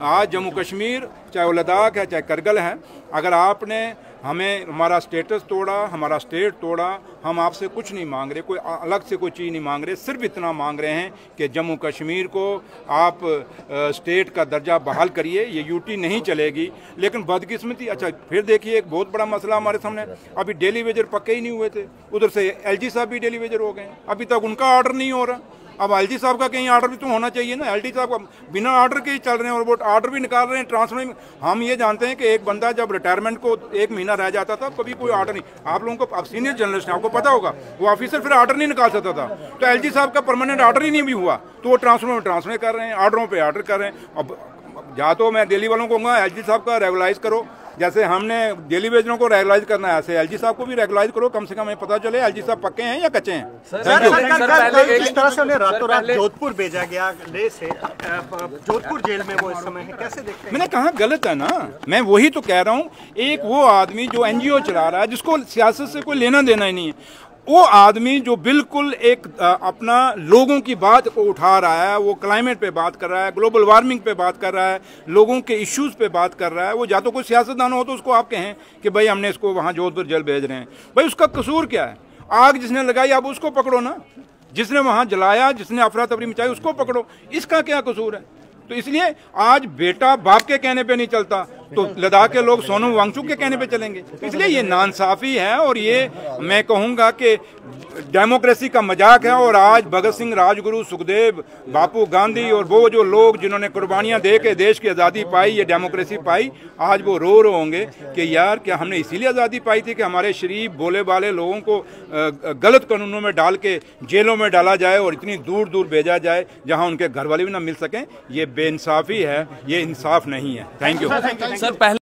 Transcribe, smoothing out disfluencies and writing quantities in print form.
आज जम्मू कश्मीर चाहे वो लद्दाख है चाहे करगिल है, अगर आपने हमें हमारा स्टेटस तोड़ा, हमारा स्टेट तोड़ा, हम आपसे कुछ नहीं मांग रहे, कोई अलग से कोई चीज़ नहीं मांग रहे, सिर्फ इतना मांग रहे हैं कि जम्मू कश्मीर को आप स्टेट का दर्जा बहाल करिए। ये यूटी नहीं चलेगी। लेकिन बदकिस्मती, अच्छा फिर देखिए एक बहुत बड़ा मसला हमारे सामने, अभी डेली वेजर पक्के ही नहीं हुए थे, उधर से एलजी साहब भी डेली वेजर हो गए, अभी तक उनका ऑर्डर नहीं हो रहा। अब एलजी साहब का कहीं ऑर्डर भी तो होना चाहिए ना। एलजी साहब का बिना ऑर्डर के ही चल रहे हैं और वो ऑर्डर भी निकाल रहे हैं ट्रांसफर में। हम ये जानते हैं कि एक बंदा जब रिटायरमेंट को 1 महीना रह जाता था, कभी कोई ऑर्डर नहीं। आप लोगों को, आप सीनियर जर्नलिस्ट हैं, आपको पता होगा, वो ऑफिसर फिर ऑर्डर नहीं निकाल सकता था। तो एलजी साहब का परमानेंट ऑर्डर ही नहीं भी हुआ, तो वो ट्रांसफर कर रहे हैं, ऑर्डरों पर ऑर्डर कर रहे हैं। अब या तो मैं दिल्ली वालों को कहूँगा एलजी साहब का रेगुलाइज करो, जैसे हमने दिल्ली वेजरों को रेगुलाइज करना है, ऐसे एलजी साहब को भी रेगुलाइज करो, कम से कम हमें पता चले एलजी साहब पक्के हैं या कच्चे हैं। इस तरह से उन्हें रातों रात जोधपुर भेजा गया, ले से जोधपुर जेल में वो इस समय है, कैसे देखते हैं? मैंने कहा गलत है ना, मैं वही तो कह रहा हूँ। एक वो आदमी जो एनजीओ चला रहा है, जिसको सियासत से कोई लेना देना ही नहीं है, वो आदमी जो बिल्कुल एक अपना लोगों की बात को उठा रहा है, वो क्लाइमेट पे बात कर रहा है, ग्लोबल वार्मिंग पे बात कर रहा है, लोगों के इश्यूज पे बात कर रहा है, वो या तो कोई सियासतदान हो तो उसको आप कहें कि भाई हमने इसको वहाँ जोधपुर जेल भेज रहे हैं, भाई उसका कसूर क्या है? आग जिसने लगाई आप उसको पकड़ो ना, जिसने वहाँ जलाया, जिसने अफरा तफरी मचाई उसको पकड़ो, इसका क्या कसूर है? तो इसलिए आज बेटा बाप के कहने पे नहीं चलता तो लद्दाख के लोग सोनम वांगचुक के कहने पे चलेंगे। इसलिए ये नाइंसाफी है और ये मैं कहूँगा कि डेमोक्रेसी का मजाक है। और आज भगत सिंह, राजगुरु, सुखदेव, बापू गांधी और वो जो लोग जिन्होंने कुर्बानियां दे के देश की आज़ादी पाई, ये डेमोक्रेसी पाई, आज वो रो रहे होंगे कि यार क्या हमने इसीलिए आज़ादी पाई थी कि हमारे शरीफ भोले भाले लोगों को गलत कानूनों में डाल के जेलों में डाला जाए और इतनी दूर दूर भेजा जाए जहाँ उनके घर वाले भी ना मिल सकें। ये बेइंसाफी है, ये इंसाफ नहीं है। Thank you sir. पहले